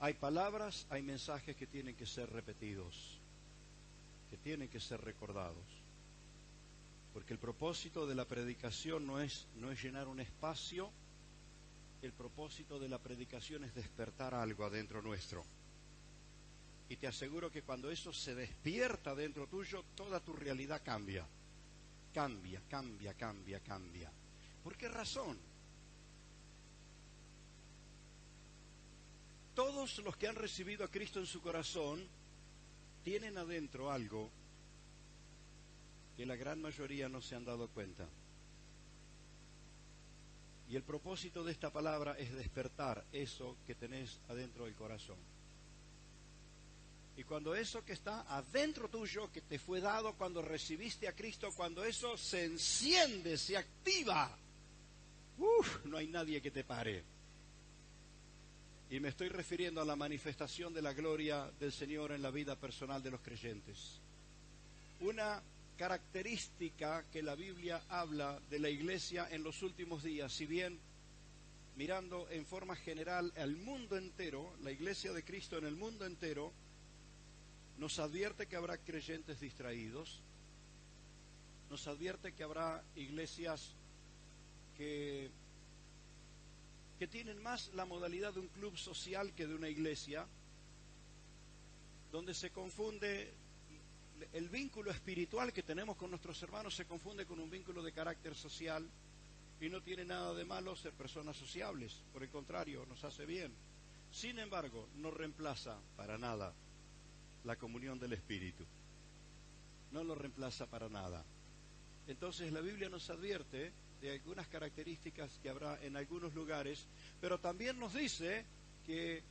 Hay palabras, hay mensajes que tienen que ser repetidos, que tienen que ser recordados. Porque el propósito de la predicación no es llenar un espacio, el propósito de la predicación es despertar algo adentro nuestro. Y te aseguro que cuando eso se despierta dentro tuyo, toda tu realidad cambia. Cambia, cambia, cambia, cambia. ¿Por qué razón? Todos los que han recibido a Cristo en su corazón tienen adentro algo que la gran mayoría no se han dado cuenta. Y el propósito de esta palabra es despertar eso que tenés adentro del corazón. Y cuando eso que está adentro tuyo, que te fue dado cuando recibiste a Cristo, cuando eso se enciende, se activa, no hay nadie que te pare. Y me estoy refiriendo a la manifestación de la gloria del Señor en la vida personal de los creyentes. Una característica que la Biblia habla de la iglesia en los últimos días, si bien mirando en forma general al mundo entero, la iglesia de Cristo en el mundo entero, nos advierte que habrá creyentes distraídos, nos advierte que habrá iglesias que tienen más la modalidad de un club social que de una iglesia, donde se confunde el vínculo espiritual que tenemos con nuestros hermanos, se confunde con un vínculo de carácter social, y no tiene nada de malo ser personas sociables, por el contrario, nos hace bien. Sin embargo, no reemplaza para nada la comunión del Espíritu, no lo reemplaza para nada. Entonces la Biblia nos advierte de algunas características que habrá en algunos lugares, pero también nos dice que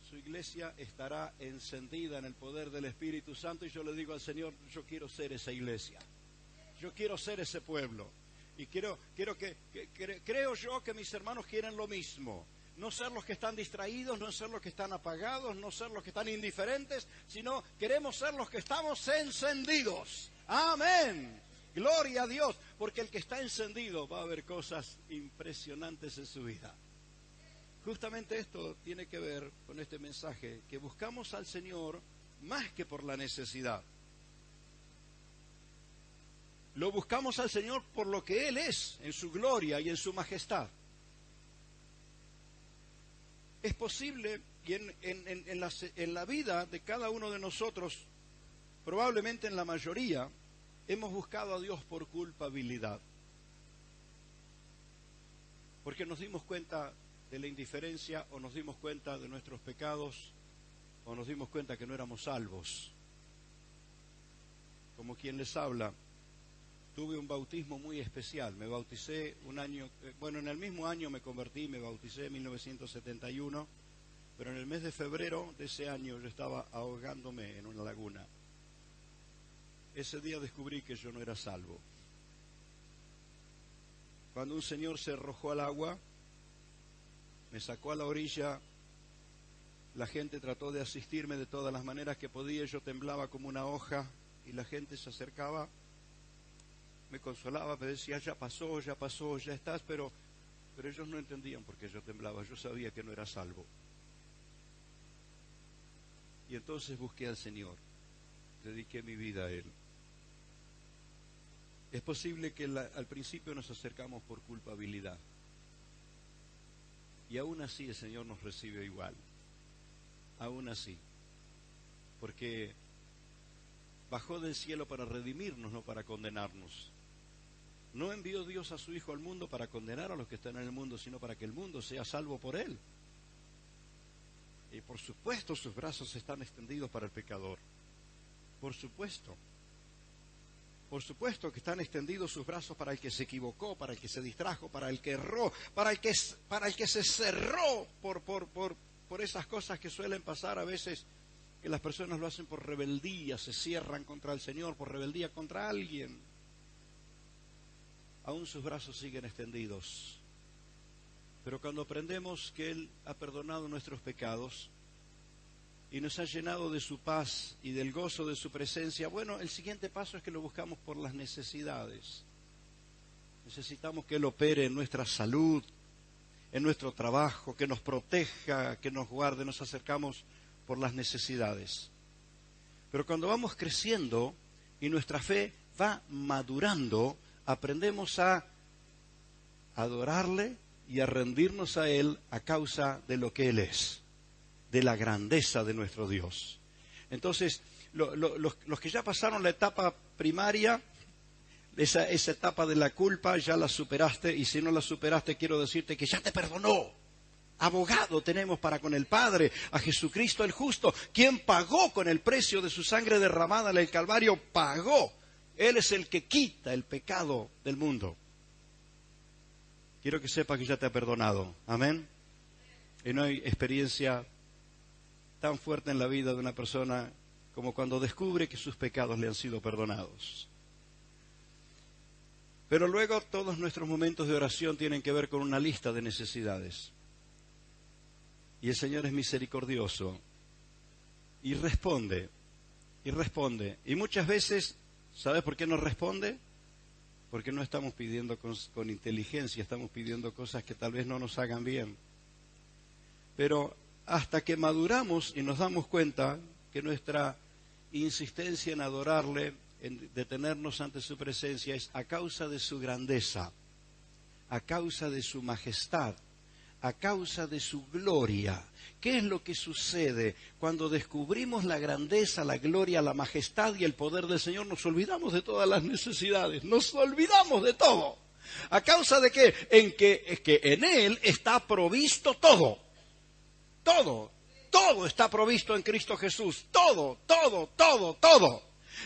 su iglesia estará encendida en el poder del Espíritu Santo, y yo le digo al Señor, yo quiero ser esa iglesia, yo quiero ser ese pueblo, y creo yo que mis hermanos quieren lo mismo. No ser los que están distraídos, no ser los que están apagados, no ser los que están indiferentes, sino queremos ser los que estamos encendidos. ¡Amén! Gloria a Dios, porque el que está encendido va a ver cosas impresionantes en su vida. Justamente esto tiene que ver con este mensaje, que buscamos al Señor más que por la necesidad. Lo buscamos al Señor por lo que Él es, en su gloria y en su majestad. Es posible, y en la vida de cada uno de nosotros, probablemente en la mayoría, hemos buscado a Dios por culpabilidad. Porque nos dimos cuenta de la indiferencia, o nos dimos cuenta de nuestros pecados, o nos dimos cuenta que no éramos salvos. Como quien les habla, tuve un bautismo muy especial. Me bauticé en el mismo año me convertí, me bauticé en 1971, pero en el mes de febrero de ese año yo estaba ahogándome en una laguna. Ese día descubrí que yo no era salvo. Cuando un señor se arrojó al agua, me sacó a la orilla, la gente trató de asistirme de todas las maneras que podía, yo temblaba como una hoja, y la gente se acercaba, me consolaba, me decía, ya pasó, ya estás, pero ellos no entendían por qué yo temblaba, yo sabía que no era salvo. Y entonces busqué al Señor, dediqué mi vida a Él. Es posible que al principio nos acercamos por culpabilidad, y aún así el Señor nos recibe igual, aún así, porque bajó del cielo para redimirnos, no para condenarnos. No envió Dios a su Hijo al mundo para condenar a los que están en el mundo, sino para que el mundo sea salvo por Él. Y por supuesto sus brazos están extendidos para el pecador. Por supuesto que están extendidos sus brazos para el que se equivocó, para el que se distrajo, para el que erró, para el que se cerró por esas cosas que suelen pasar a veces, que las personas lo hacen por rebeldía, se cierran contra el Señor, por rebeldía contra alguien. Aún sus brazos siguen extendidos. Pero cuando aprendemos que Él ha perdonado nuestros pecados y nos ha llenado de su paz y del gozo de su presencia, bueno, el siguiente paso es que lo buscamos por las necesidades. Necesitamos que Él opere en nuestra salud, en nuestro trabajo, que nos proteja, que nos guarde, nos acercamos por las necesidades. Pero cuando vamos creciendo y nuestra fe va madurando, aprendemos a adorarle y a rendirnos a Él a causa de lo que Él es, de la grandeza de nuestro Dios. Entonces, los que ya pasaron la etapa primaria, esa etapa de la culpa, ya la superaste, y si no la superaste, quiero decirte que ya te perdonó. Abogado tenemos para con el Padre, a Jesucristo el justo, quien pagó con el precio de su sangre derramada en el Calvario, pagó. Él es el que quita el pecado del mundo. Quiero que sepa que ya te ha perdonado. Amén. Y no hay experiencia tan fuerte en la vida de una persona como cuando descubre que sus pecados le han sido perdonados. Pero luego todos nuestros momentos de oración tienen que ver con una lista de necesidades. Y el Señor es misericordioso y responde, y responde. Y muchas veces, ¿sabes por qué no responde? Porque no estamos pidiendo con inteligencia, estamos pidiendo cosas que tal vez no nos hagan bien. Pero hasta que maduramos y nos damos cuenta que nuestra insistencia en adorarle, en detenernos ante su presencia, es a causa de su grandeza, a causa de su majestad, a causa de su gloria. ¿Qué es lo que sucede cuando descubrimos la grandeza, la gloria, la majestad y el poder del Señor? Nos olvidamos de todas las necesidades, nos olvidamos de todo. ¿A causa de qué? Es que en Él está provisto todo. Todo está provisto en Cristo Jesús. Todo.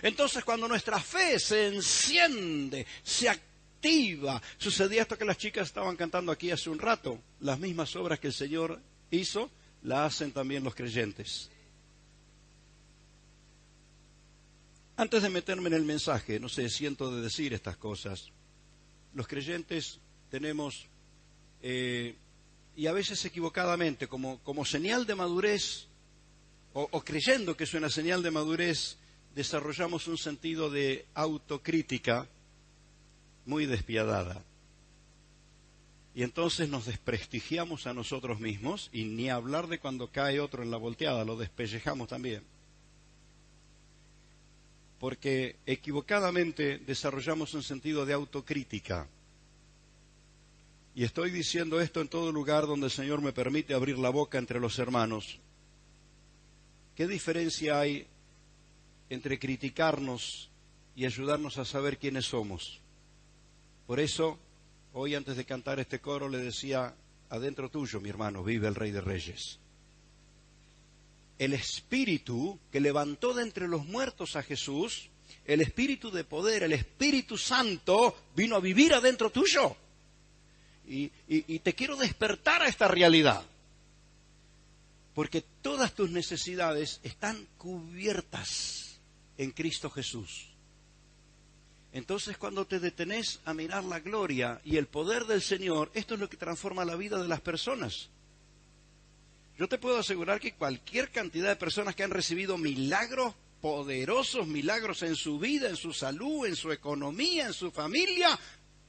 Entonces, cuando nuestra fe se enciende, se activa, sucedía esto que las chicas estaban cantando aquí hace un rato. Las mismas obras que el Señor hizo, las hacen también los creyentes. Antes de meterme en el mensaje, no sé, siento de decir estas cosas. Los creyentes tenemos, y a veces equivocadamente, como señal de madurez, o creyendo que es una señal de madurez, desarrollamos un sentido de autocrítica muy despiadada. Y entonces nos desprestigiamos a nosotros mismos, y ni hablar de cuando cae otro en la volteada, lo despellejamos también. Porque equivocadamente desarrollamos un sentido de autocrítica. Y estoy diciendo esto en todo lugar donde el Señor me permite abrir la boca entre los hermanos. ¿Qué diferencia hay entre criticarnos y ayudarnos a saber quiénes somos? Por eso, hoy antes de cantar este coro le decía, adentro tuyo, mi hermano, vive el Rey de Reyes. El Espíritu que levantó de entre los muertos a Jesús, el Espíritu de poder, el Espíritu Santo, vino a vivir adentro tuyo. Y te quiero despertar a esta realidad. Porque todas tus necesidades están cubiertas en Cristo Jesús. Entonces, cuando te detenés a mirar la gloria y el poder del Señor, esto es lo que transforma la vida de las personas. Yo te puedo asegurar que cualquier cantidad de personas que han recibido milagros, poderosos milagros en su vida, en su salud, en su economía, en su familia,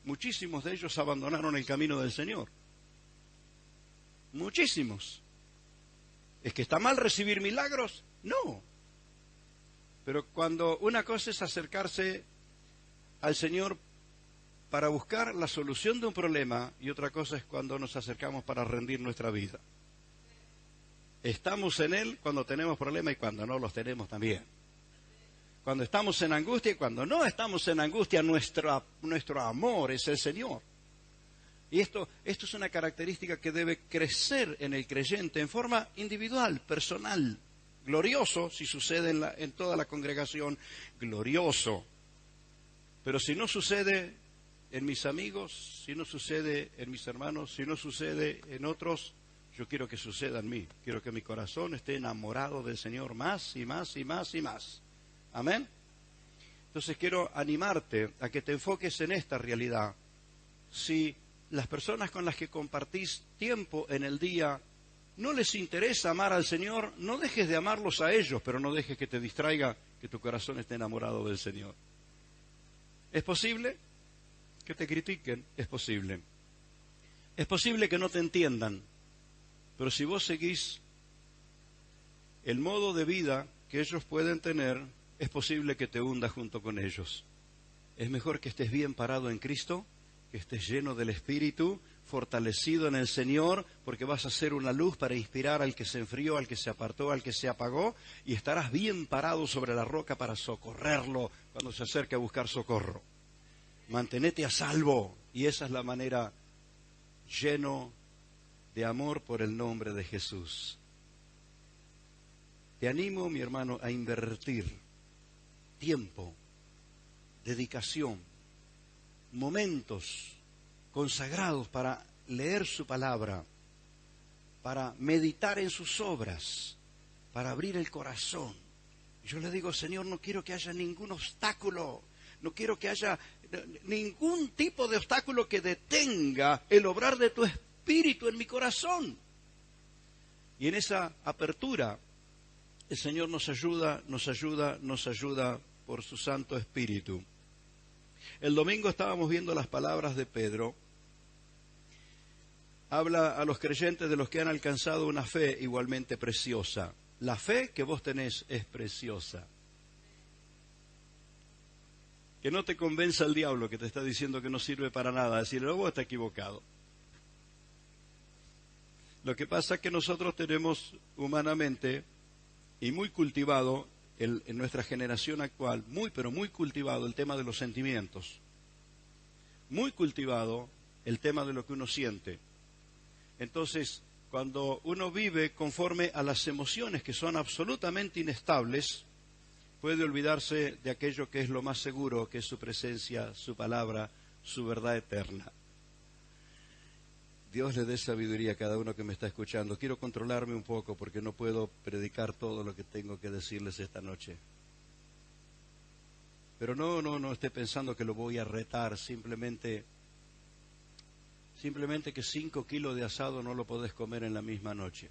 muchísimos de ellos abandonaron el camino del Señor. Muchísimos. ¿Es que está mal recibir milagros? No. Pero cuando una cosa es acercarse al Señor para buscar la solución de un problema, y otra cosa es cuando nos acercamos para rendir nuestra vida. Estamos en Él cuando tenemos problemas y cuando no los tenemos también. Cuando estamos en angustia y cuando no estamos en angustia, nuestro amor es el Señor. Y esto es una característica que debe crecer en el creyente en forma individual, personal. Glorioso si sucede en toda la congregación, glorioso. Pero si no sucede en mis amigos, si no sucede en mis hermanos, si no sucede en otros, yo quiero que suceda en mí. Quiero que mi corazón esté enamorado del Señor más y más y más y más. Amén. Entonces quiero animarte a que te enfoques en esta realidad. Si las personas con las que compartís tiempo en el día no les interesa amar al Señor, no dejes de amarlos a ellos, pero no dejes que te distraiga que tu corazón esté enamorado del Señor. ¿Es posible que te critiquen? Es posible. Es posible que no te entiendan, pero si vos seguís el modo de vida que ellos pueden tener, es posible que te hundas junto con ellos. Es mejor que estés bien parado en Cristo, que estés lleno del Espíritu, fortalecido en el Señor, porque vas a ser una luz para inspirar al que se enfrió, al que se apartó, al que se apagó, y estarás bien parado sobre la roca para socorrerlo cuando se acerque a buscar socorro. Mantenete a salvo, y esa es la manera, lleno de amor por el nombre de Jesús. Te animo, mi hermano, a invertir tiempo, dedicación, momentos consagrados para leer su palabra, para meditar en sus obras, para abrir el corazón. Yo le digo, Señor, no quiero que haya ningún obstáculo, no quiero que haya ningún tipo de obstáculo que detenga el obrar de tu Espíritu en mi corazón. Y en esa apertura, el Señor nos ayuda por su Santo Espíritu. El domingo estábamos viendo las palabras de Pedro. Habla a los creyentes de los que han alcanzado una fe igualmente preciosa. La fe que vos tenés es preciosa. Que no te convenza el diablo que te está diciendo que no sirve para nada. Decirle, no, vos estás equivocado. Lo que pasa es que nosotros tenemos humanamente y muy cultivado en nuestra generación actual, pero muy cultivado el tema de los sentimientos. Muy cultivado el tema de lo que uno siente. Entonces, cuando uno vive conforme a las emociones que son absolutamente inestables, puede olvidarse de aquello que es lo más seguro, que es su presencia, su palabra, su verdad eterna. Dios le dé sabiduría a cada uno que me está escuchando. Quiero controlarme un poco porque no puedo predicar todo lo que tengo que decirles esta noche. Pero no esté pensando que lo voy a retar, simplemente que 5 kilos de asado no lo podés comer en la misma noche.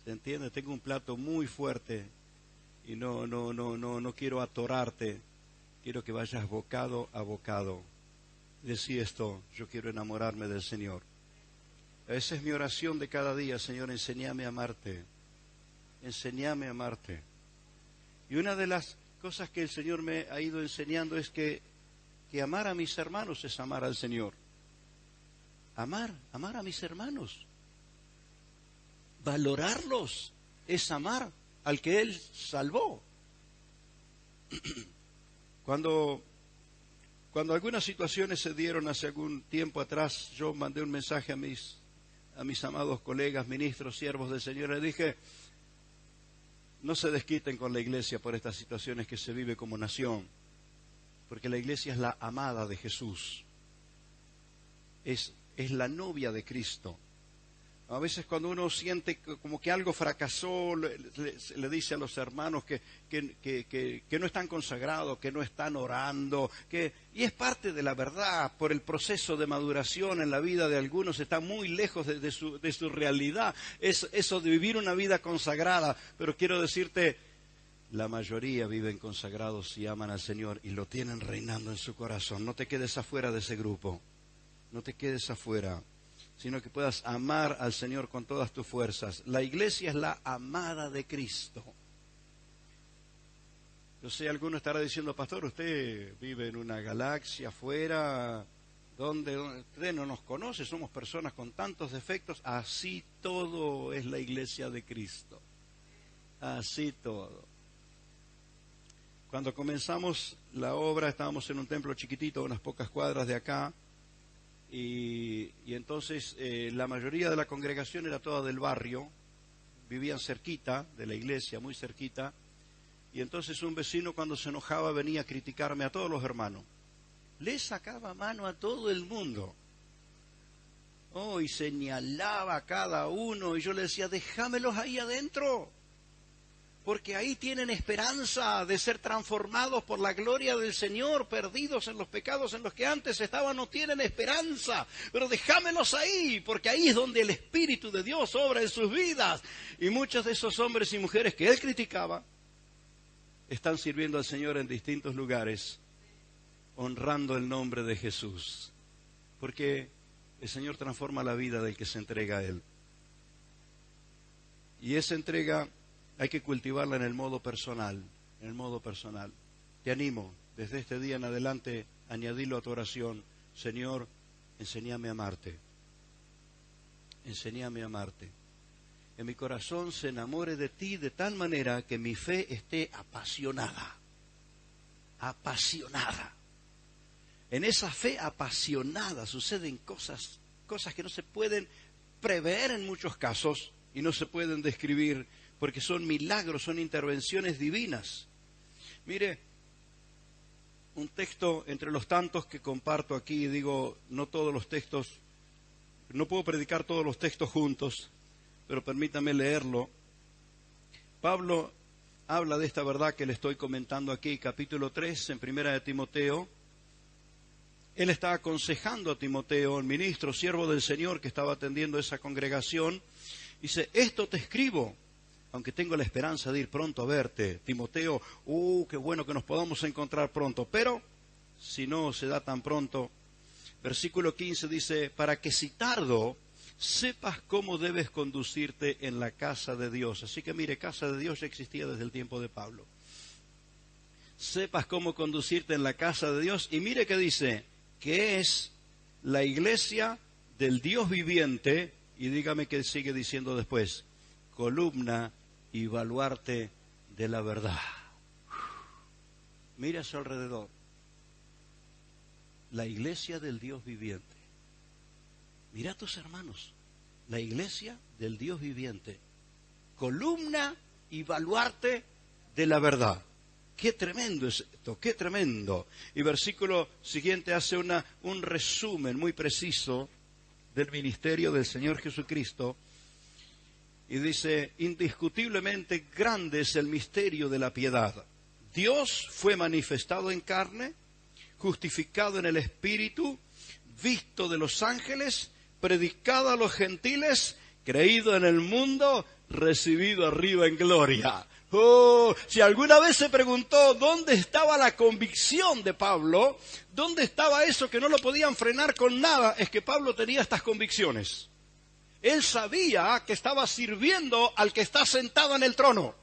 ¿Se entiende? Tengo un plato muy fuerte y no quiero atorarte, quiero que vayas bocado a bocado. Decí esto, yo quiero enamorarme del Señor. Esa es mi oración de cada día, Señor, enséñame a amarte, enséñame a amarte. Y una de las cosas que el Señor me ha ido enseñando es que amar a mis hermanos es amar al Señor. Amar a mis hermanos. Valorarlos es amar al que Él salvó. Cuando algunas situaciones se dieron hace algún tiempo atrás, yo mandé un mensaje a mis amados colegas, ministros, siervos del Señor, les dije, no se desquiten con la iglesia por estas situaciones que se vive como nación, porque la iglesia es la amada de Jesús, es la novia de Cristo. A veces cuando uno siente como que algo fracasó, le dice a los hermanos que no están consagrados, que no están orando, y es parte de la verdad. Por el proceso de maduración en la vida de algunos está muy lejos de su realidad, eso de vivir una vida consagrada. Pero quiero decirte, la mayoría viven consagrados y aman al Señor y lo tienen reinando en su corazón. No te quedes afuera de ese grupo, no te quedes afuera, sino que puedas amar al Señor con todas tus fuerzas. La iglesia es la amada de Cristo. Yo sé, alguno estará diciendo, pastor, usted vive en una galaxia afuera, donde usted no nos conoce, somos personas con tantos defectos. Así todo es la iglesia de Cristo. Así todo. Cuando comenzamos la obra, estábamos en un templo chiquitito, unas pocas cuadras de acá, y entonces la mayoría de la congregación era toda del barrio, vivían cerquita de la iglesia, muy cerquita, y entonces un vecino cuando se enojaba venía a criticarme a todos los hermanos. Le sacaba mano a todo el mundo. Y señalaba a cada uno, y yo le decía, déjamelos ahí adentro, porque ahí tienen esperanza de ser transformados por la gloria del Señor, perdidos en los pecados en los que antes estaban, no tienen esperanza, pero déjamelos ahí, porque ahí es donde el Espíritu de Dios obra en sus vidas. Y muchos de esos hombres y mujeres que él criticaba están sirviendo al Señor en distintos lugares, honrando el nombre de Jesús, porque el Señor transforma la vida del que se entrega a Él. Y esa entrega hay que cultivarla en el modo personal, en el modo personal. Te animo, desde este día en adelante, añadirlo a tu oración. Señor, enséñame a amarte. Enséñame a amarte. En mi corazón se enamore de ti de tal manera que mi fe esté apasionada. Apasionada. En esa fe apasionada suceden cosas que no se pueden prever en muchos casos y no se pueden describir porque son milagros, son intervenciones divinas. Mire, un texto entre los tantos que comparto aquí, digo, no todos los textos, no puedo predicar todos los textos juntos, pero permítame leerlo. Pablo habla de esta verdad que le estoy comentando aquí, capítulo 3, en Primera de Timoteo. Él está aconsejando a Timoteo, el ministro, siervo del Señor que estaba atendiendo esa congregación. Dice, esto te escribo, aunque tengo la esperanza de ir pronto a verte. Timoteo, qué bueno que nos podamos encontrar pronto. Pero, si no se da tan pronto, versículo 15 dice, para que si tardo, sepas cómo debes conducirte en la casa de Dios. Así que mire, casa de Dios ya existía desde el tiempo de Pablo. Sepas cómo conducirte en la casa de Dios. Y mire qué dice, que es la iglesia del Dios viviente, y dígame qué sigue diciendo después, columna y baluarte de la verdad. Mira a su alrededor, la iglesia del Dios viviente. Mira a tus hermanos, la iglesia del Dios viviente, columna y baluarte de la verdad. Qué tremendo es esto, qué tremendo. Y versículo siguiente hace un resumen muy preciso del ministerio del Señor Jesucristo. Y dice, indiscutiblemente grande es el misterio de la piedad. Dios fue manifestado en carne, justificado en el Espíritu, visto de los ángeles, predicado a los gentiles, creído en el mundo, recibido arriba en gloria. Si alguna vez se preguntó dónde estaba la convicción de Pablo, dónde estaba eso que no lo podían frenar con nada, es que Pablo tenía estas convicciones. Él sabía que estaba sirviendo al que está sentado en el trono,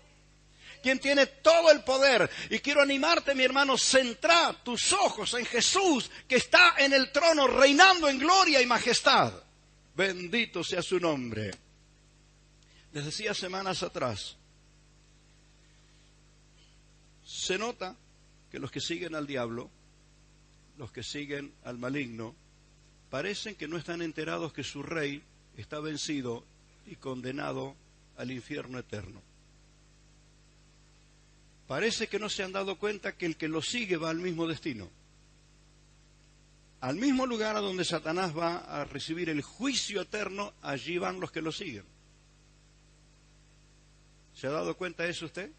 quien tiene todo el poder. Y quiero animarte, mi hermano, centra tus ojos en Jesús, que está en el trono, reinando en gloria y majestad. Bendito sea su nombre. Les decía semanas atrás, se nota que los que siguen al diablo, los que siguen al maligno, parecen que no están enterados que su rey está vencido y condenado al infierno eterno. Parece que no se han dado cuenta que el que lo sigue va al mismo destino, al mismo lugar a donde Satanás va a recibir el juicio eterno. Allí van los que lo siguen. ¿Se ha dado cuenta de eso usted?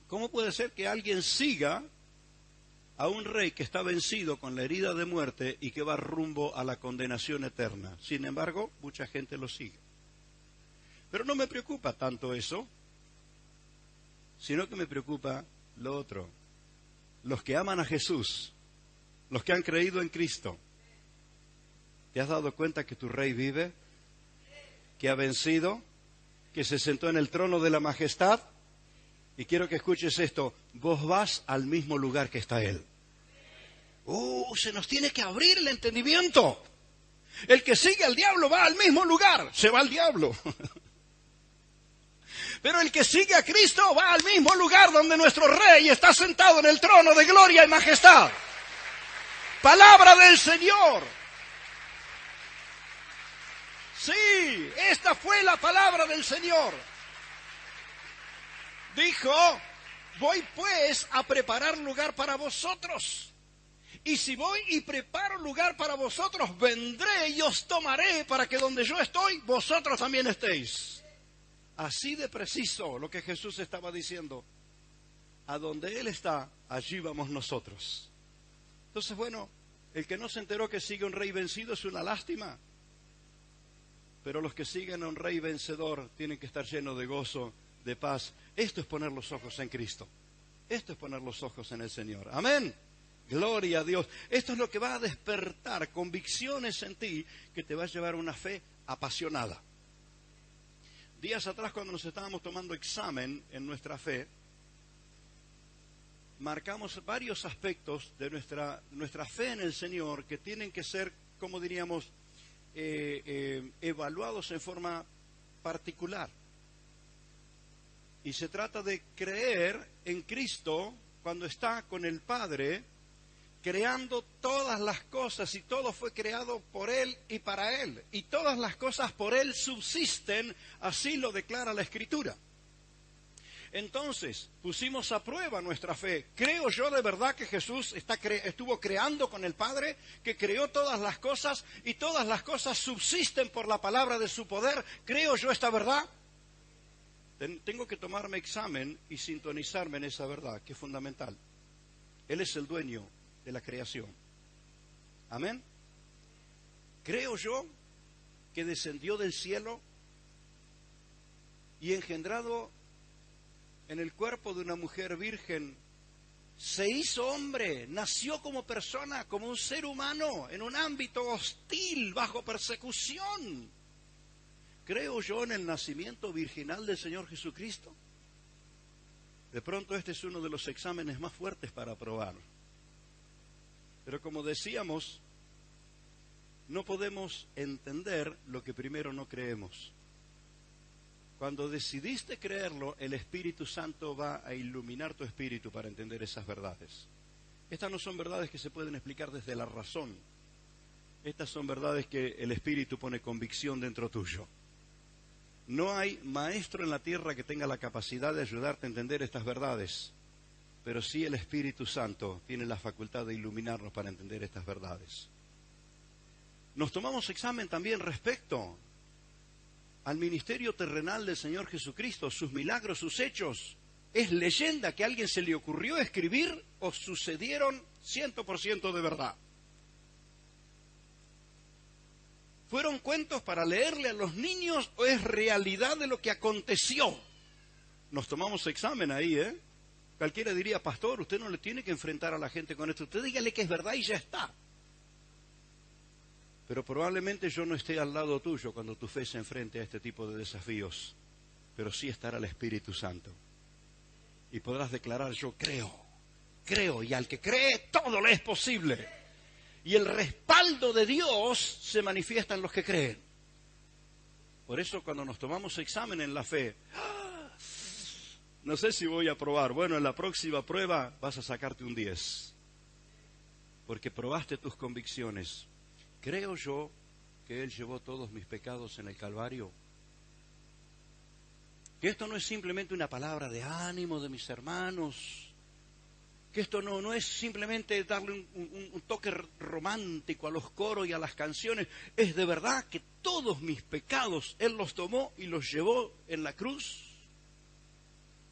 ¿Cómo puede ser que alguien siga a un rey que está vencido con la herida de muerte y que va rumbo a la condenación eterna? Sin embargo, mucha gente lo sigue. Pero no me preocupa tanto eso, sino que me preocupa lo otro. Los que aman a Jesús, los que han creído en Cristo. ¿Te has dado cuenta que tu rey vive? ¿Que ha vencido? ¿Que se sentó en el trono de la majestad? Y quiero que escuches esto, vos vas al mismo lugar que está Él. Se nos tiene que abrir el entendimiento. El que sigue al diablo va al mismo lugar, se va al diablo. Pero el que sigue a Cristo va al mismo lugar donde nuestro Rey está sentado en el trono de gloria y majestad. Palabra del Señor. Sí, esta fue la palabra del Señor. Dijo, voy pues a preparar lugar para vosotros. Y si voy y preparo lugar para vosotros, vendré y os tomaré para que donde yo estoy, vosotros también estéis. Así de preciso lo que Jesús estaba diciendo. A donde Él está, allí vamos nosotros. Entonces, bueno, el que no se enteró que sigue un rey vencido es una lástima. Pero los que siguen a un rey vencedor tienen que estar llenos de gozo, de paz. Esto es poner los ojos en Cristo. Esto es poner los ojos en el Señor. Amén. Gloria a Dios. Esto es lo que va a despertar convicciones en ti que te va a llevar a una fe apasionada. Días atrás, cuando nos estábamos tomando examen en nuestra fe, marcamos varios aspectos de nuestra fe en el Señor que tienen que ser, como diríamos, evaluados en forma particular. Y se trata de creer en Cristo cuando está con el Padre, creando todas las cosas, y todo fue creado por Él y para Él. Y todas las cosas por Él subsisten, así lo declara la Escritura. Entonces, pusimos a prueba nuestra fe. ¿Creo yo de verdad que Jesús estuvo creando con el Padre, que creó todas las cosas y todas las cosas subsisten por la palabra de su poder? ¿Creo yo esta verdad? Tengo que tomarme examen y sintonizarme en esa verdad, que es fundamental. Él es el dueño de la creación. Amén. ¿Creo yo que descendió del cielo y engendrado en el cuerpo de una mujer virgen, se hizo hombre, nació como persona, como un ser humano, en un ámbito hostil, bajo persecución? ¿Creo yo en el nacimiento virginal del Señor Jesucristo? De pronto este es uno de los exámenes más fuertes para aprobar. Pero como decíamos, no podemos entender lo que primero no creemos. Cuando decidiste creerlo, el Espíritu Santo va a iluminar tu espíritu para entender esas verdades. Estas no son verdades que se pueden explicar desde la razón. Estas son verdades que el Espíritu pone convicción dentro tuyo. No hay maestro en la tierra que tenga la capacidad de ayudarte a entender estas verdades, pero sí el Espíritu Santo tiene la facultad de iluminarnos para entender estas verdades. Nos tomamos examen también respecto al ministerio terrenal del Señor Jesucristo, sus milagros, sus hechos. ¿Es leyenda que a alguien se le ocurrió escribir o sucedieron 100% de verdad? ¿Fueron cuentos para leerle a los niños o es realidad de lo que aconteció? Nos tomamos examen ahí, ¿eh? Cualquiera diría, pastor, usted no le tiene que enfrentar a la gente con esto. Usted dígale que es verdad y ya está. Pero probablemente yo no esté al lado tuyo cuando tu fe se enfrente a este tipo de desafíos. Pero sí estará el Espíritu Santo. Y podrás declarar, yo creo, y al que cree todo le es posible. Y el respaldo de Dios se manifiesta en los que creen. Por eso cuando nos tomamos examen en la fe, no sé si voy a aprobar. Bueno, en la próxima prueba vas a sacarte un 10. Porque probaste tus convicciones. ¿Creo yo que Él llevó todos mis pecados en el Calvario? Que esto no es simplemente una palabra de ánimo de mis hermanos. Que esto no es simplemente darle un toque romántico a los coros y a las canciones. Es de verdad que todos mis pecados Él los tomó y los llevó en la cruz.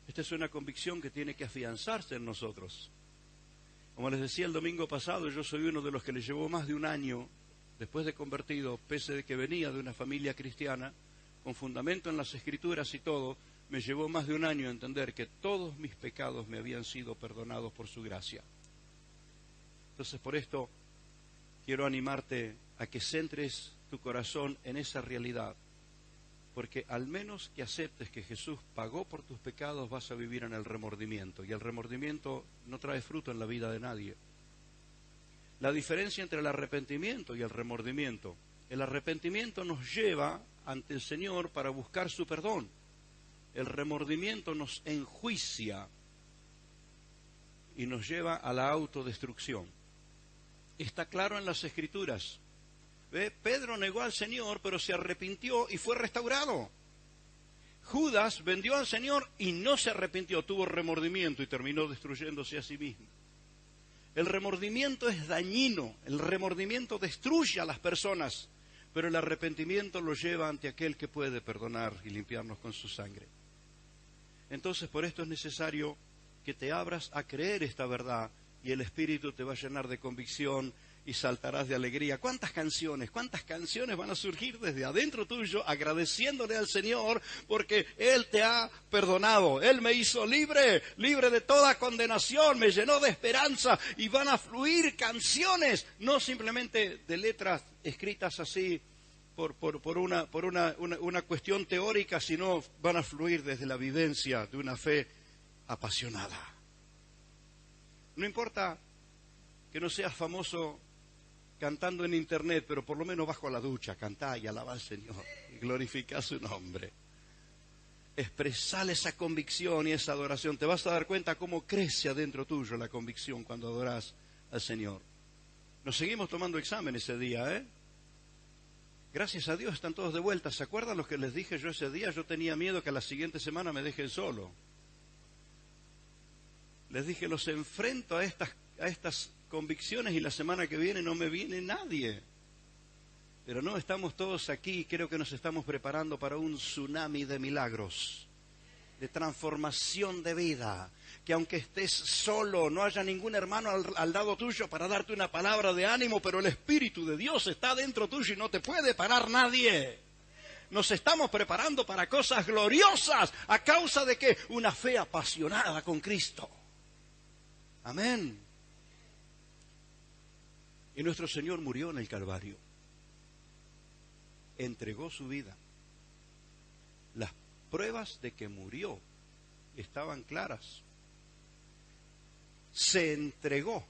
Esta es una convicción que tiene que afianzarse en nosotros. Como les decía el domingo pasado, yo soy uno de los que le llevó más de un año, después de convertido, pese de que venía de una familia cristiana, con fundamento en las Escrituras y todo, me llevó más de un año a entender que todos mis pecados me habían sido perdonados por su gracia. Entonces, por esto, quiero animarte a que centres tu corazón en esa realidad, porque al menos que aceptes que Jesús pagó por tus pecados, vas a vivir en el remordimiento, y el remordimiento no trae fruto en la vida de nadie. La diferencia entre el arrepentimiento y el remordimiento: el arrepentimiento nos lleva ante el Señor para buscar su perdón. El remordimiento nos enjuicia y nos lleva a la autodestrucción. Está claro en las Escrituras. ¿Ve? Pedro negó al Señor, pero se arrepintió y fue restaurado. Judas vendió al Señor y no se arrepintió, tuvo remordimiento y terminó destruyéndose a sí mismo. El remordimiento es dañino, el remordimiento destruye a las personas, pero el arrepentimiento lo lleva ante aquel que puede perdonar y limpiarnos con su sangre. Entonces, por esto es necesario que te abras a creer esta verdad y el Espíritu te va a llenar de convicción y saltarás de alegría. ¿Cuántas canciones van a surgir desde adentro tuyo agradeciéndole al Señor porque Él te ha perdonado? Él me hizo libre de toda condenación, me llenó de esperanza y van a fluir canciones, no simplemente de letras escritas así por una cuestión teórica, sino van a fluir desde la vivencia de una fe apasionada. No importa que no seas famoso cantando en internet, pero por lo menos bajo la ducha, cantá y alabá al Señor y glorificá su nombre. Expresale esa convicción y esa adoración. Te vas a dar cuenta cómo crece adentro tuyo la convicción cuando adorás al Señor. Nos seguimos tomando examen ese día, ¿eh? Gracias a Dios están todos de vuelta. ¿Se acuerdan los que les dije yo ese día? Yo tenía miedo que a la siguiente semana me dejen solo. Les dije, los enfrento a estas convicciones y la semana que viene no me viene nadie. Pero no, estamos todos aquí y creo que nos estamos preparando para un tsunami de milagros, de transformación de vida. Que aunque estés solo, no haya ningún hermano al lado tuyo para darte una palabra de ánimo, pero el Espíritu de Dios está dentro tuyo y no te puede parar nadie. Nos estamos preparando para cosas gloriosas a causa de que una fe apasionada con Cristo. Amén. Y nuestro Señor murió en el Calvario. Entregó su vida. Las pruebas de que murió estaban claras. Se entregó,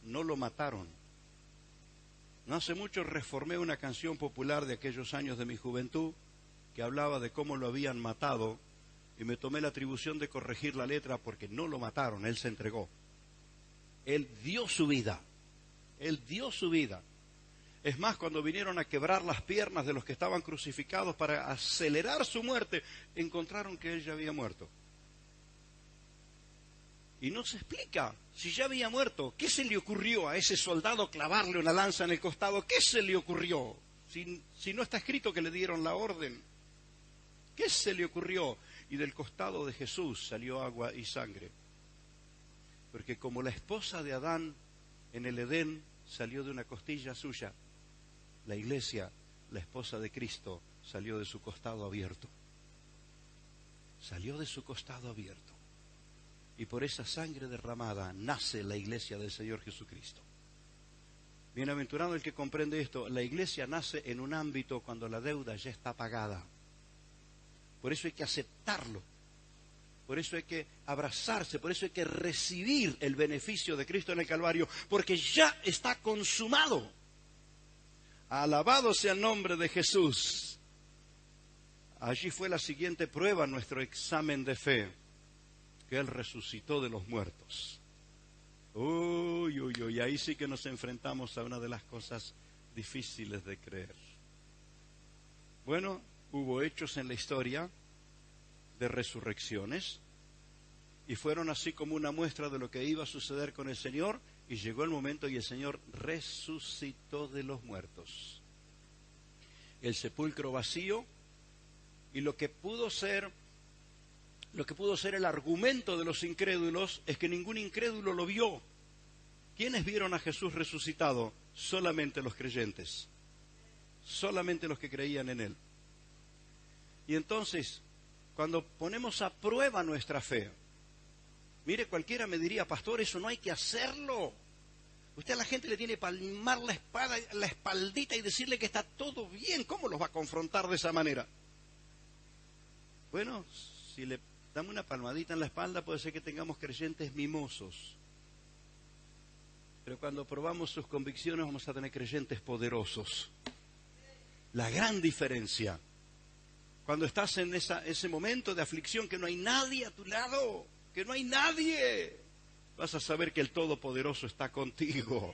no lo mataron. No hace mucho reformé una canción popular de aquellos años de mi juventud que hablaba de cómo lo habían matado y me tomé la atribución de corregir la letra porque no lo mataron, Él se entregó. Él dio su vida. Él dio su vida. Es más, cuando vinieron a quebrar las piernas de los que estaban crucificados para acelerar su muerte, encontraron que Él ya había muerto. Y no se explica si ya había muerto. ¿Qué se le ocurrió a ese soldado clavarle una lanza en el costado? ¿Qué se le ocurrió? Si no está escrito que le dieron la orden. ¿Qué se le ocurrió? Y del costado de Jesús salió agua y sangre. Porque como la esposa de Adán en el Edén salió de una costilla suya, la iglesia, la esposa de Cristo, salió de su costado abierto. Salió de su costado abierto. Y por esa sangre derramada nace la iglesia del Señor Jesucristo. Bienaventurado el que comprende esto. La iglesia nace en un ámbito cuando la deuda ya está pagada. Por eso hay que aceptarlo. Por eso hay que abrazarse, por eso hay que recibir el beneficio de Cristo en el Calvario, porque ya está consumado. Alabado sea el nombre de Jesús. Allí fue la siguiente prueba, nuestro examen de fe, que Él resucitó de los muertos. Uy, ahí sí que nos enfrentamos a una de las cosas difíciles de creer. Bueno, hubo hechos en la historia de resurrecciones y fueron así como una muestra de lo que iba a suceder con el Señor, y llegó el momento y el Señor resucitó de los muertos. El sepulcro vacío, y lo que pudo ser el argumento de los incrédulos es que ningún incrédulo lo vio. ¿Quiénes vieron a Jesús resucitado? Solamente los creyentes, solamente los que creían en Él. Y entonces, cuando ponemos a prueba nuestra fe, mire, cualquiera me diría, pastor, eso no hay que hacerlo. Usted a la gente le tiene que palmar la espaldita y decirle que está todo bien. ¿Cómo los va a confrontar de esa manera? Bueno, si le damos una palmadita en la espalda, puede ser que tengamos creyentes mimosos. Pero cuando probamos sus convicciones, vamos a tener creyentes poderosos. La gran diferencia. Cuando estás en ese momento de aflicción, que no hay nadie a tu lado, que no hay nadie, vas a saber que el Todopoderoso está contigo.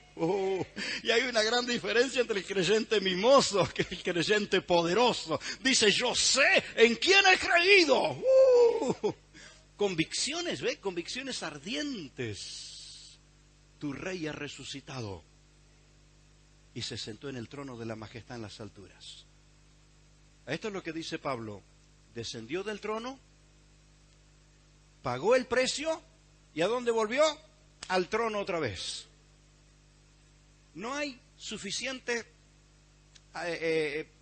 Y hay una gran diferencia entre el creyente mimoso que el creyente poderoso. Dice, yo sé en quién he creído. Convicciones, ¿ve? Convicciones ardientes. Tu rey ha resucitado y se sentó en el trono de la majestad en las alturas. Esto es lo que dice Pablo. Descendió del trono, pagó el precio, ¿y a dónde volvió? Al trono otra vez. No hay suficientes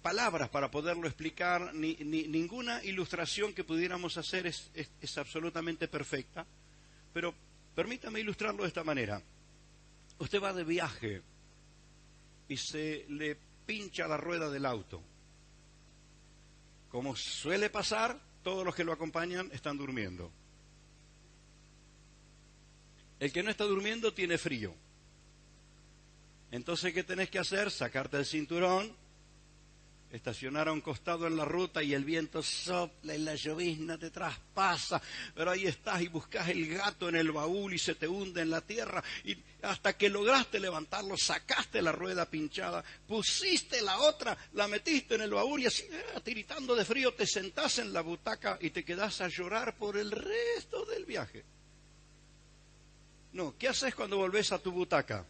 palabras para poderlo explicar, ninguna ilustración que pudiéramos hacer es absolutamente perfecta, pero permítame ilustrarlo de esta manera. Usted va de viaje y se le pincha la rueda del auto. Como suele pasar, todos los que lo acompañan están durmiendo. El que no está durmiendo tiene frío. Entonces, ¿qué tenés que hacer? Sacarte el cinturón, estacionar a un costado en la ruta y el viento sopla y la llovizna te traspasa, pero ahí estás y buscas el gato en el baúl y se te hunde en la tierra y hasta que lograste levantarlo, sacaste la rueda pinchada, pusiste la otra, la metiste en el baúl y así, tiritando de frío, te sentás en la butaca y te quedás a llorar por el resto del viaje. No, ¿qué haces cuando volvés a tu butaca?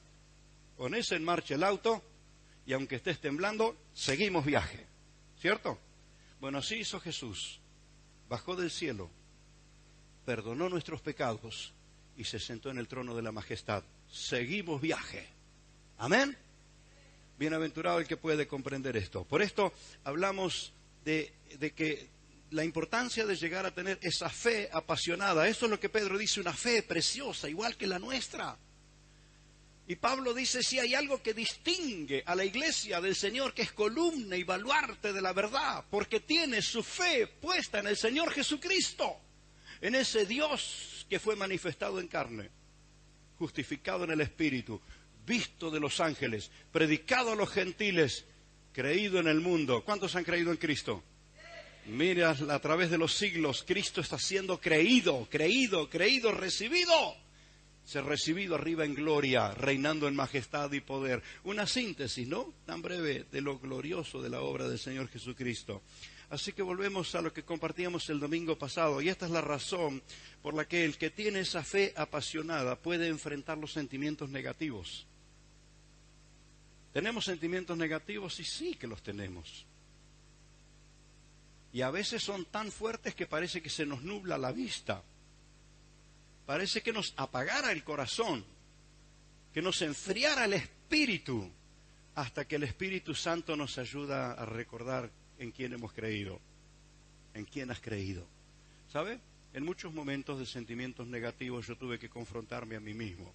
Ponés en marcha el auto y aunque estés temblando, seguimos viaje, ¿cierto? Bueno, así hizo Jesús. Bajó del cielo, perdonó nuestros pecados y se sentó en el trono de la majestad. Seguimos viaje. ¿Amén? Bienaventurado el que puede comprender esto. Por esto hablamos de que la importancia de llegar a tener esa fe apasionada. Esto es lo que Pedro dice, una fe preciosa, igual que la nuestra. Y Pablo dice, si hay algo que distingue a la iglesia del Señor, que es columna y baluarte de la verdad, porque tiene su fe puesta en el Señor Jesucristo, en ese Dios que fue manifestado en carne, justificado en el Espíritu, visto de los ángeles, predicado a los gentiles, creído en el mundo. ¿Cuántos han creído en Cristo? Mira, a través de los siglos, Cristo está siendo creído, recibido. Ser recibido arriba en gloria, reinando en majestad y poder. Una síntesis, ¿no? Tan breve de lo glorioso de la obra del Señor Jesucristo. Así que volvemos a lo que compartíamos el domingo pasado. Y esta es la razón por la que el que tiene esa fe apasionada puede enfrentar los sentimientos negativos. ¿Tenemos sentimientos negativos? Y sí que los tenemos. Y a veces son tan fuertes que parece que se nos nubla la vista. Parece que nos apagara el corazón, que nos enfriara el espíritu, hasta que el Espíritu Santo nos ayuda a recordar en quién hemos creído, en quién has creído. ¿Sabe? En muchos momentos de sentimientos negativos yo tuve que confrontarme a mí mismo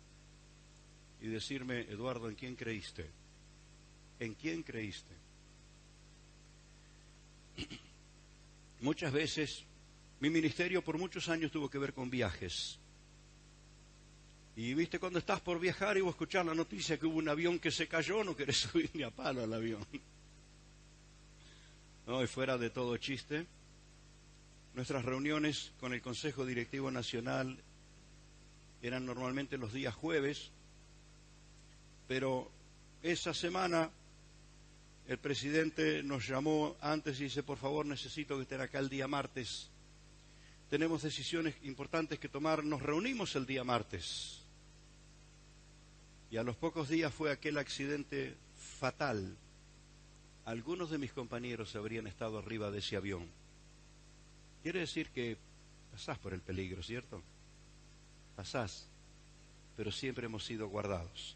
y decirme, Eduardo, ¿en quién creíste? ¿En quién creíste? Muchas veces, mi ministerio por muchos años tuvo que ver con viajes. Y viste, cuando estás por viajar y vos escuchás la noticia que hubo un avión que se cayó, no querés subir ni a palo al avión. No, y fuera de todo chiste, nuestras reuniones con el Consejo Directivo Nacional eran normalmente los días jueves, pero esa semana el presidente nos llamó antes y dice, por favor, necesito que estén acá el día martes. Tenemos decisiones importantes que tomar, nos reunimos el día martes. Y a los pocos días fue aquel accidente fatal. Algunos de mis compañeros habrían estado arriba de ese avión. Quiere decir que pasás por el peligro, ¿cierto? Pasás, pero siempre hemos sido guardados.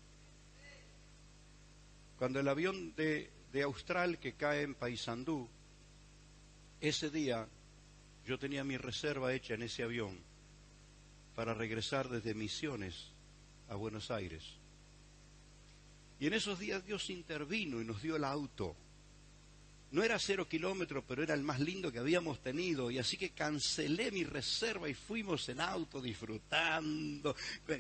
Cuando el avión de Austral que cae en Paysandú, ese día yo tenía mi reserva hecha en ese avión para regresar desde Misiones a Buenos Aires. Y en esos días Dios intervino y nos dio el auto. No era 0 kilómetros, pero era el más lindo que habíamos tenido. Y así que cancelé mi reserva y fuimos en auto disfrutando.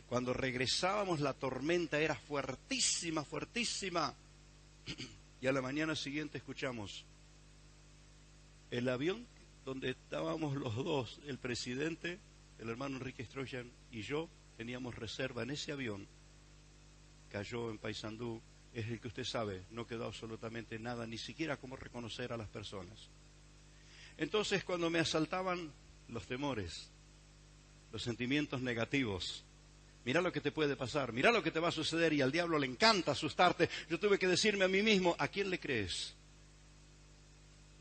Cuando regresábamos la tormenta era fuertísima, fuertísima. Y a la mañana siguiente escuchamos el avión donde estábamos los dos, el presidente, el hermano Enrique Stroyan y yo, teníamos reserva en ese avión. Cayó en Paysandú, es el que usted sabe, no quedó absolutamente nada, ni siquiera cómo reconocer a las personas. Entonces, cuando me asaltaban los temores, los sentimientos negativos, mirá lo que te puede pasar, mirá lo que te va a suceder, y al diablo le encanta asustarte, yo tuve que decirme a mí mismo, ¿a quién le crees?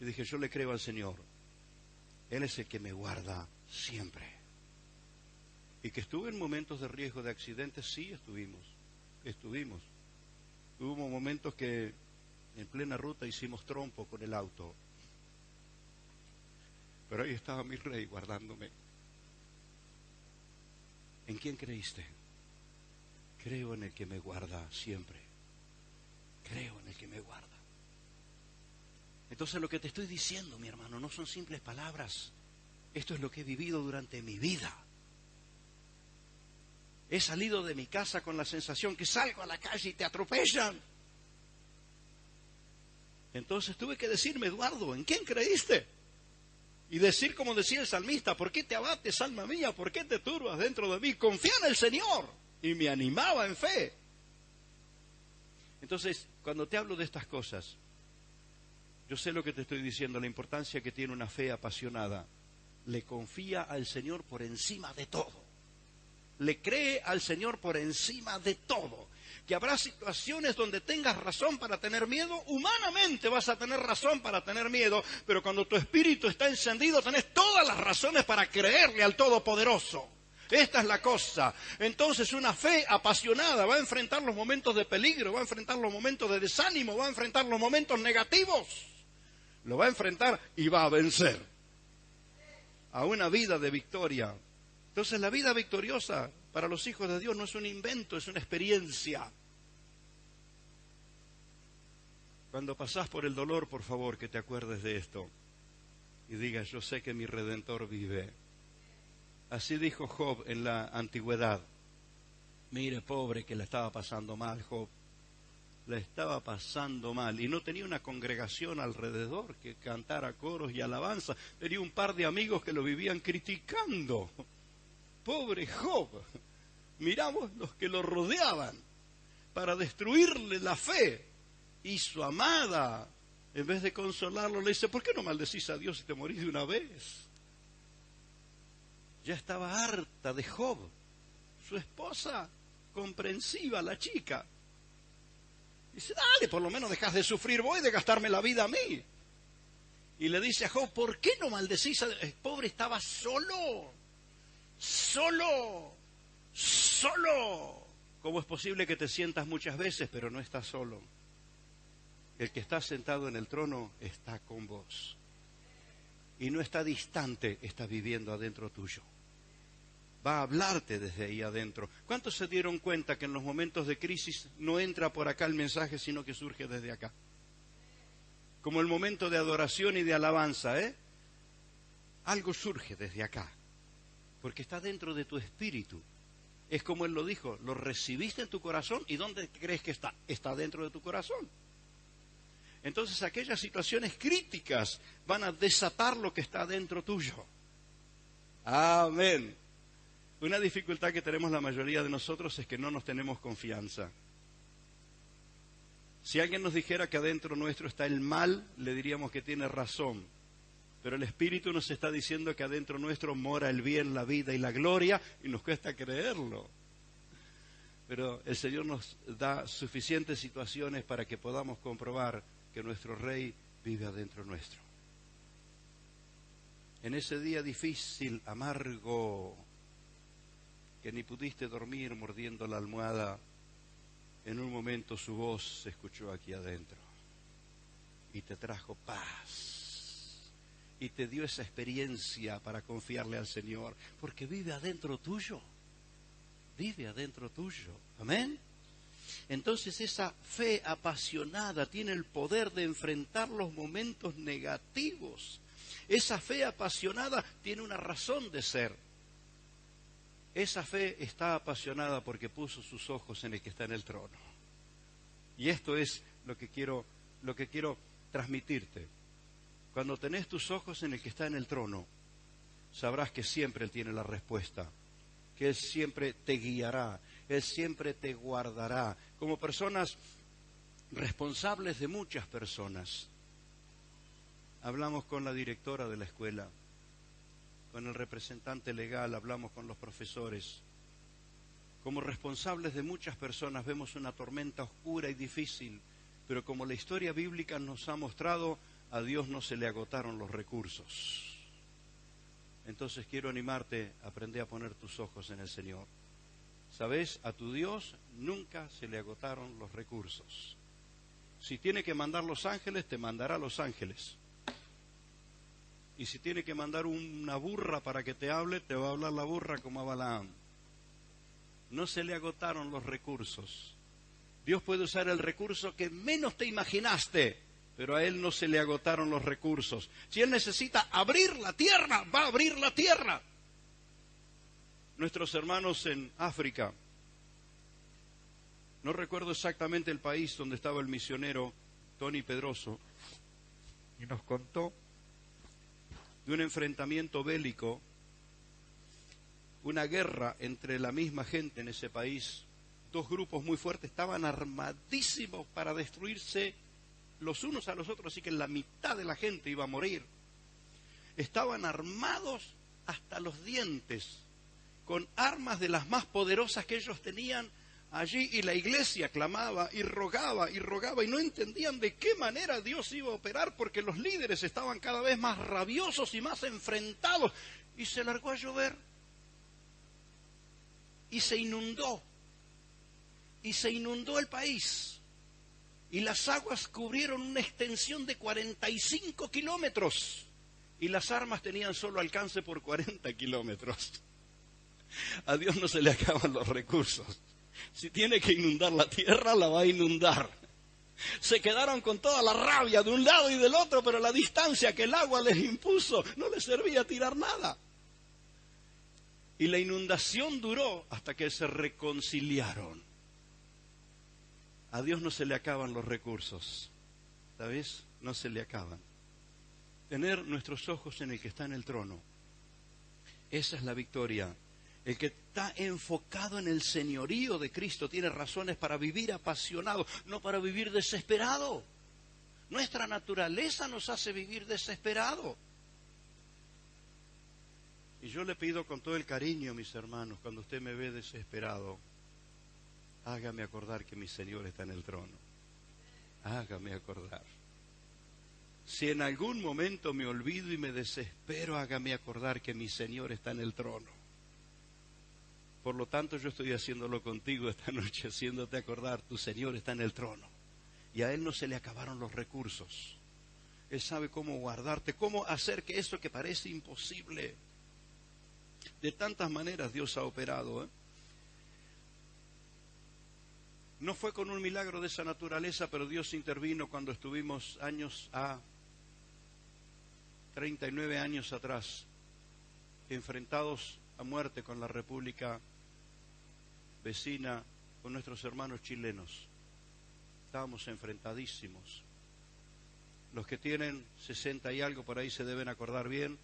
Y dije, yo le creo al Señor. Él es el que me guarda siempre. Y que estuve en momentos de riesgo de accidentes, sí estuvimos. Hubo momentos que en plena ruta hicimos trompo con el auto. Pero ahí estaba mi Rey guardándome. ¿En quién creíste? Creo en el que me guarda siempre. Creo en el que me guarda. Entonces lo que te estoy diciendo, mi hermano, no son simples palabras. Esto es lo que he vivido durante mi vida. He salido de mi casa con la sensación que salgo a la calle y te atropellan. Entonces tuve que decirme, Eduardo, ¿en quién creíste? Y decir como decía el salmista, ¿por qué te abates, alma mía? ¿Por qué te turbas dentro de mí? Confía en el Señor. Y me animaba en fe. Entonces, cuando te hablo de estas cosas, yo sé lo que te estoy diciendo, la importancia que tiene una fe apasionada. Le confía al Señor por encima de todo. Le cree al Señor por encima de todo. Que habrá situaciones donde tengas razón para tener miedo, humanamente vas a tener razón para tener miedo, pero cuando tu espíritu está encendido, tenés todas las razones para creerle al Todopoderoso. Esta es la cosa. Entonces una fe apasionada va a enfrentar los momentos de peligro, va a enfrentar los momentos de desánimo, va a enfrentar los momentos negativos. Lo va a enfrentar y va a vencer a una vida de victoria. Entonces la vida victoriosa para los hijos de Dios no es un invento, es una experiencia. Cuando pasás por el dolor, por favor, que te acuerdes de esto y digas, yo sé que mi Redentor vive. Así dijo Job en la antigüedad. Mire, pobre, que le estaba pasando mal, Job. Le estaba pasando mal. Y no tenía una congregación alrededor que cantara coros y alabanza. Tenía un par de amigos que lo vivían criticando. Pobre Job. Miramos los que lo rodeaban para destruirle la fe. Y su amada, en vez de consolarlo, le dice, ¿por qué no maldecís a Dios y te morís de una vez? Ya estaba harta de Job. Su esposa, comprensiva, la chica. Dice, dale, por lo menos dejás de sufrir vos y de gastarme la vida a mí. Y le dice a Job, ¿por qué no maldecís a Dios? El pobre estaba solo. Solo. ¿Cómo es posible que te sientas muchas veces, pero no estás solo? El que está sentado en el trono está con vos. Y no está distante, está viviendo adentro tuyo. Va a hablarte desde ahí adentro. ¿Cuántos se dieron cuenta que en los momentos de crisis no entra por acá el mensaje, sino que surge desde acá? Como el momento de adoración y de alabanza, ¿eh? Algo surge desde acá, porque está dentro de tu espíritu. Es como Él lo dijo, lo recibiste en tu corazón, ¿y dónde crees que está? Está dentro de tu corazón. Entonces aquellas situaciones críticas van a desatar lo que está dentro tuyo. Amén. Una dificultad que tenemos la mayoría de nosotros es que no nos tenemos confianza. Si alguien nos dijera que adentro nuestro está el mal, le diríamos que tiene razón. Pero el Espíritu nos está diciendo que adentro nuestro mora el bien, la vida y la gloria, y nos cuesta creerlo. Pero el Señor nos da suficientes situaciones para que podamos comprobar que nuestro Rey vive adentro nuestro. En ese día difícil, amargo, que ni pudiste dormir mordiendo la almohada, en un momento su voz se escuchó aquí adentro y te trajo paz y te dio esa experiencia para confiarle al Señor, porque vive adentro tuyo, vive adentro tuyo. Amén. Entonces esa fe apasionada tiene el poder de enfrentar los momentos negativos. Esa fe apasionada tiene una razón de ser. Esa fe está apasionada porque puso sus ojos en el que está en el trono. Y esto es lo que quiero transmitirte. Cuando tenés tus ojos en el que está en el trono, sabrás que siempre Él tiene la respuesta, que Él siempre te guiará, Él siempre te guardará. Como personas responsables de muchas personas, hablamos con la directora de la escuela, con el representante legal, hablamos con los profesores. Como responsables de muchas personas vemos una tormenta oscura y difícil, pero como la historia bíblica nos ha mostrado, a Dios no se le agotaron los recursos. Entonces quiero animarte, aprende a poner tus ojos en el Señor. ¿Sabes? A tu Dios nunca se le agotaron los recursos. Si tiene que mandar los ángeles, te mandará los ángeles. Y si tiene que mandar una burra para que te hable, te va a hablar la burra como a Balaam. No se le agotaron los recursos. Dios puede usar el recurso que menos te imaginaste, pero a Él no se le agotaron los recursos. Si Él necesita abrir la tierra, va a abrir la tierra. Nuestros hermanos en África, no recuerdo exactamente el país donde estaba el misionero Tony Pedroso, y nos contó de un enfrentamiento bélico, una guerra entre la misma gente en ese país. Dos grupos muy fuertes estaban armadísimos para destruirse los unos a los otros, así que la mitad de la gente iba a morir. Estaban armados hasta los dientes, con armas de las más poderosas que ellos tenían allí, y la iglesia clamaba y rogaba, y no entendían de qué manera Dios iba a operar, porque los líderes estaban cada vez más rabiosos y más enfrentados, y se largó a llover, y se inundó el país, y las aguas cubrieron una extensión de 45 kilómetros, y las armas tenían solo alcance por 40 kilómetros. A Dios no se le acaban los recursos. Si tiene que inundar la tierra, la va a inundar. Se quedaron con toda la rabia de un lado y del otro, pero la distancia que el agua les impuso no les servía a tirar nada. Y la inundación duró hasta que se reconciliaron. A Dios no se le acaban los recursos. ¿Sabes? No se le acaban. Tener nuestros ojos en el que está en el trono. Esa es la victoria. El que está enfocado en el señorío de Cristo tiene razones para vivir apasionado, no para vivir desesperado. Nuestra naturaleza nos hace vivir desesperado. Y yo le pido con todo el cariño, mis hermanos, cuando usted me ve desesperado, hágame acordar que mi Señor está en el trono. Hágame acordar. Si en algún momento me olvido y me desespero, hágame acordar que mi Señor está en el trono. Por lo tanto, yo estoy haciéndolo contigo esta noche, haciéndote acordar, tu Señor está en el trono. Y a Él no se le acabaron los recursos. Él sabe cómo guardarte, cómo hacer que eso que parece imposible. De tantas maneras Dios ha operado. No fue con un milagro de esa naturaleza, pero Dios intervino cuando estuvimos 39 años atrás, enfrentados a muerte con la República vecina, con nuestros hermanos chilenos. Estábamos enfrentadísimos. Los que tienen 60 y algo por ahí se deben acordar bien,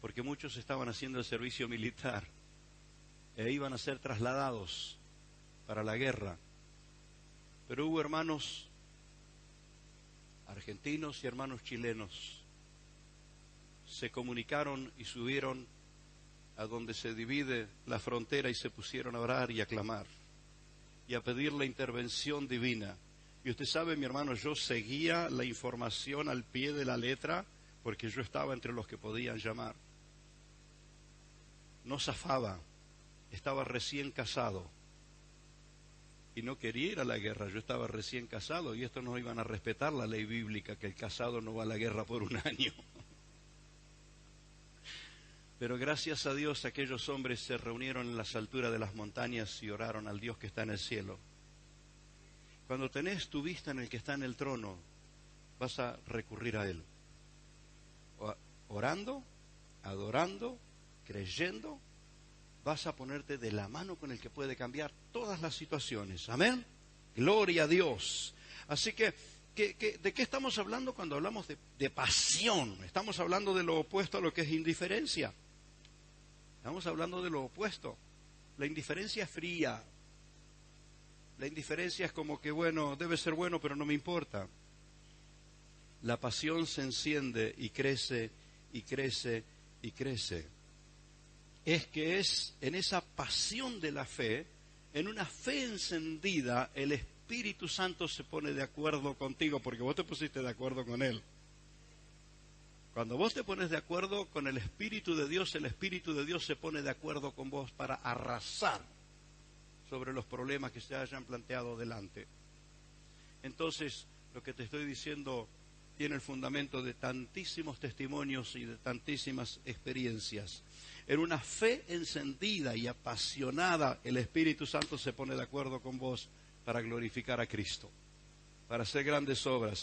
porque muchos estaban haciendo el servicio militar e iban a ser trasladados para la guerra. Pero hubo hermanos argentinos y hermanos chilenos. Se comunicaron y subieron a donde se divide la frontera y se pusieron a orar y a clamar y a pedir la intervención divina. Y usted sabe, mi hermano, yo seguía la información al pie de la letra porque yo estaba entre los que podían llamar. No zafaba, estaba recién casado y no quería ir a la guerra. Yo estaba recién casado y estos no iban a respetar la ley bíblica, que el casado no va a la guerra por un año. Pero gracias a Dios aquellos hombres se reunieron en las alturas de las montañas y oraron al Dios que está en el cielo. Cuando tenés tu vista en el que está en el trono, vas a recurrir a Él. Orando, adorando, creyendo, vas a ponerte de la mano con el que puede cambiar todas las situaciones. Amén. Gloria a Dios. Así que, ¿de qué estamos hablando cuando hablamos de pasión? Estamos hablando de lo opuesto a lo que es indiferencia. Estamos hablando de lo opuesto. La indiferencia es fría. La indiferencia es como que, bueno, debe ser bueno, pero no me importa. La pasión se enciende y crece, y crece, y crece. Es que es en esa pasión de la fe, en una fe encendida, el Espíritu Santo se pone de acuerdo contigo, porque vos te pusiste de acuerdo con Él. Cuando vos te pones de acuerdo con el Espíritu de Dios se pone de acuerdo con vos para arrasar sobre los problemas que se hayan planteado delante. Entonces, lo que te estoy diciendo tiene el fundamento de tantísimos testimonios y de tantísimas experiencias. En una fe encendida y apasionada, el Espíritu Santo se pone de acuerdo con vos para glorificar a Cristo, para hacer grandes obras.